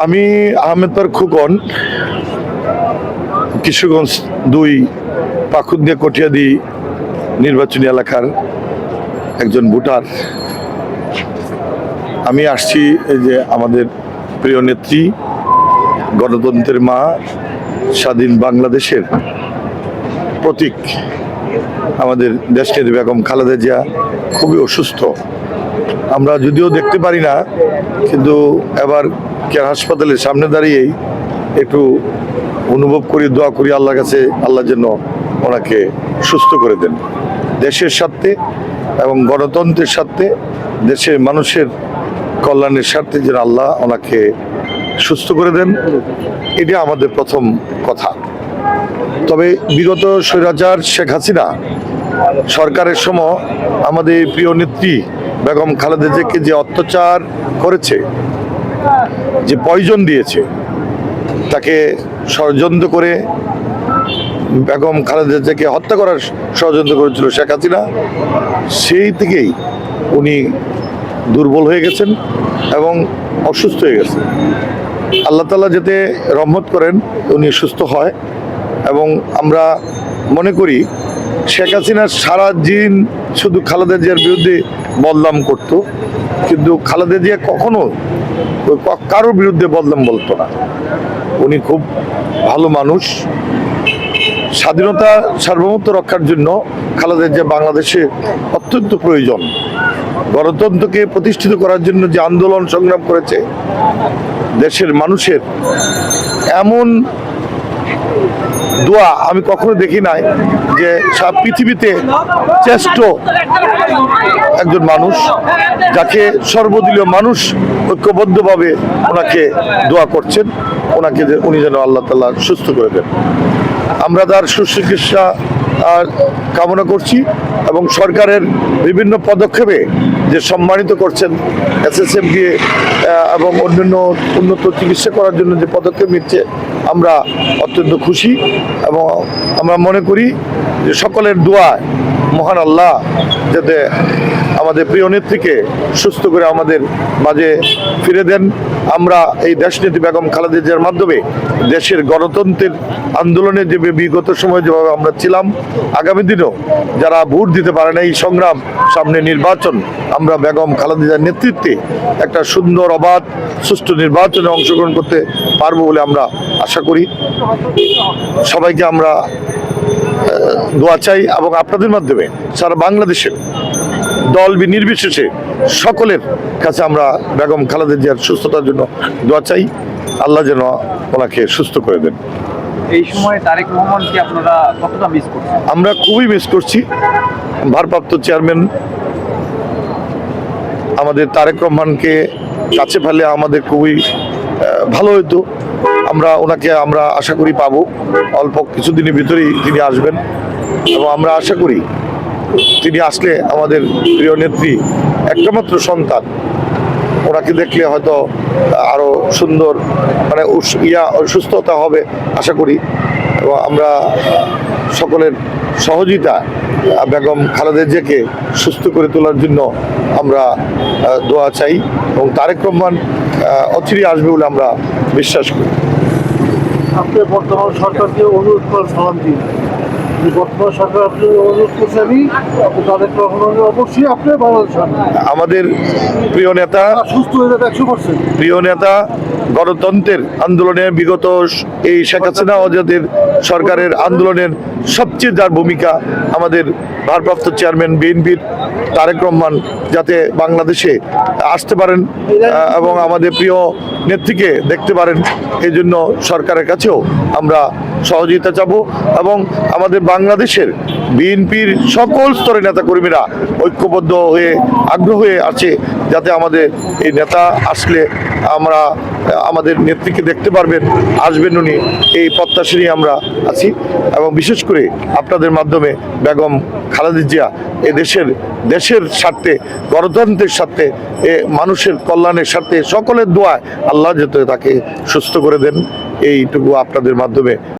আমি আহমেদপাড় খুকন, কিশোরগঞ্জ ২ পাখুন্দিয়া কটিয়াদি নির্বাচনী এলাকার একজন ভোটার। আমি আসছি এই যে আমাদের প্রিয় নেত্রী, গণতন্ত্রের মা, স্বাধীন বাংলাদেশের প্রতীক আমাদের দেশনেত্রী বেগম খালেদা জিয়া খুবই অসুস্থ। আমরা যদিও দেখতে পারি না, কিন্তু এবার কেয়ার হাসপাতালের সামনে দাঁড়িয়েই একটু অনুভব করি, দোয়া করি আল্লাহর কাছে, আল্লাহ যেন ওনাকে সুস্থ করে দেন। দেশের স্বার্থে এবং গণতন্ত্রের স্বার্থে, দেশের মানুষের কল্যাণের স্বার্থে যেন আল্লাহ ওনাকে সুস্থ করে দেন, এটা আমাদের প্রথম কথা। তবে বিগত স্বৈরাচার শেখ হাসিনা সরকারের সময় আমাদের প্রিয় নেত্রী বেগম খালেদা জিয়াকে যে অত্যাচার করেছে, যে পয়জন দিয়েছে, তাকে ষড়যন্ত্র করে বেগম খালেদা জিয়াকে হত্যা করার ষড়যন্ত্র করেছিল শেখ হাসিনা, সেই থেকেই উনি দুর্বল হয়ে গেছেন এবং অসুস্থ হয়ে গেছেন। আল্লাহ তাআলা যাতে রহমত করেন উনি সুস্থ হয়। এবং আমরা মনে করি শেখ হাসিনা সারা দিন শুধু খালেদা জিয়ার বিরুদ্ধে বদনাম করত, কিন্তু খালেদা জিয়া কখনো কারোর বিরুদ্ধে বদনাম বলতো না। উনি খুব ভালো মানুষ। স্বাধীনতা সার্বভৌমত্ব রক্ষার জন্য খালেদা জিয়া বাংলাদেশে অত্যন্ত প্রয়োজন। গণতন্ত্রকে প্রতিষ্ঠিত করার জন্য যে আন্দোলন সংগ্রাম করেছে, দেশের মানুষের এমন দোয়া আমি কখনো দেখি নাই যে সারা পৃথিবীতে শ্রেষ্ঠ একজন মানুষ, যাকে সর্বদলীয় মানুষ ঐক্যবদ্ধভাবে ওনাকে দোয়া করছেন, ওনাকে উনি যেন আল্লাহ তাআলা সুস্থ করে দেন। আমরা তার সুচিকিৎসা কামনা করছি এবং সরকারের বিভিন্ন পদক্ষেপে যে সম্মানিত করছেন SSM দিয়ে এবং অন্যান্য উন্নত চিকিৎসা করার জন্য যে পদক্ষেপ নিচ্ছে, আমরা অত্যন্ত খুশি এবং আমরা মনে করি যে সকলের দোয়ায় মহান আল্লাহ যাতে আমাদের প্রিয় নেত্রীকে সুস্থ করে আমাদের মাঝে ফিরে দেন। আমরা এই দেশনেত্রী বেগম খালেদা জিয়ার মাধ্যমে দেশের গণতন্ত্রের আন্দোলনে যে বিগত সময় যেভাবে আমরা ছিলাম, আগামী দিনেও যারা ভোট দিতে পারে না, এই সংগ্রাম, সামনে নির্বাচন, আমরা বেগম খালেদা জিয়ার নেতৃত্বে একটা সুন্দর, অবাধ, সুষ্ঠু নির্বাচনে অংশগ্রহণ করতে পারবো বলে আমরা আশা করি। সবাইকে আমরা দোয়া চাই এবং আপনাদের মাধ্যমে সারা বাংলাদেশের দল নির্বিশেষে সকলের কাছে আমরা বেগম খালেদা জিয়ার সুস্থতার জন্য দোয়া চাই। আল্লাহ যেন ওনাকে সুস্থ করে দেন। এই সময় তারেক রহমানকে আপনারা কতটা মিস করছেন? আমরা খুবই মিস করছি। ভারপ্রাপ্ত চেয়ারম্যান আমাদের তারেক রহমানকে কাছে পেলে আমাদের খুবই ভালো হতো। ওনাকে আমরা আশা করি পাবো, অল্প কিছুদিনের ভিতরেই তিনি আসবেন এবং আমরা আশা করি তিনি আসলে আমাদের প্রিয় নেত্রী একটা মাত্র সন্তান, ওনাকে দেখলে হয়তো আরো সুন্দর সুস্থতা হবে আশা করি। এবং আমরা সকলের সহযোগিতা বেগম খালেদা জিয়াকে সুস্থ করে তোলার জন্য আমরা দোয়া চাই এবং তারেক রহমান অচিরেই আসবে বলে আমরা বিশ্বাস করি। আপনি বর্তমান সরকারকে অনুরোধ করেন, সালাম দিন। বর্তমান সরকার আপনি অনুরোধ করছেন, তাদের অবশ্যই আপনি আমাদের প্রিয় নেতা, সুস্থ হয়ে যাবে 100%। প্রিয় নেতা, গণতন্ত্রের আন্দোলনের বিগত এই শেখ হাসিনা ওদের সরকারের আন্দোলনের সবচেয়ে যার ভূমিকা, আমাদের ভারপ্রাপ্ত চেয়ারম্যান বিএনপির তারেক রহমান যাতে বাংলাদেশে আসতে পারেন এবং আমাদের প্রিয় নেত্রীকে দেখতে পারেন, এই জন্য সরকারের কাছেও আমরা সহযোগিতা চাবো এবং আমাদের বাংলাদেশের বিএনপির সকল স্তরের নেতাকর্মীরা ঐক্যবদ্ধ হয়ে আগ্রহ হয়ে আছে যাতে আমাদের এই নেতা আসলে আমরা আমাদের নেত্রীকে দেখতে পারবেন, আসবেন উনি, এই প্রত্যাশা নিয়ে আমরা আছি। এবং বিশেষ করে আপনাদের মাধ্যমে বেগম খালেদা জিয়া এ দেশের স্বার্থে, গণতন্ত্রের স্বার্থে, মানুষের কল্যাণের স্বার্থে সকলের দোয়ায় আল্লাহ যাতে তাকে সুস্থ করে দেন, এইটুকু আপনাদের মাধ্যমে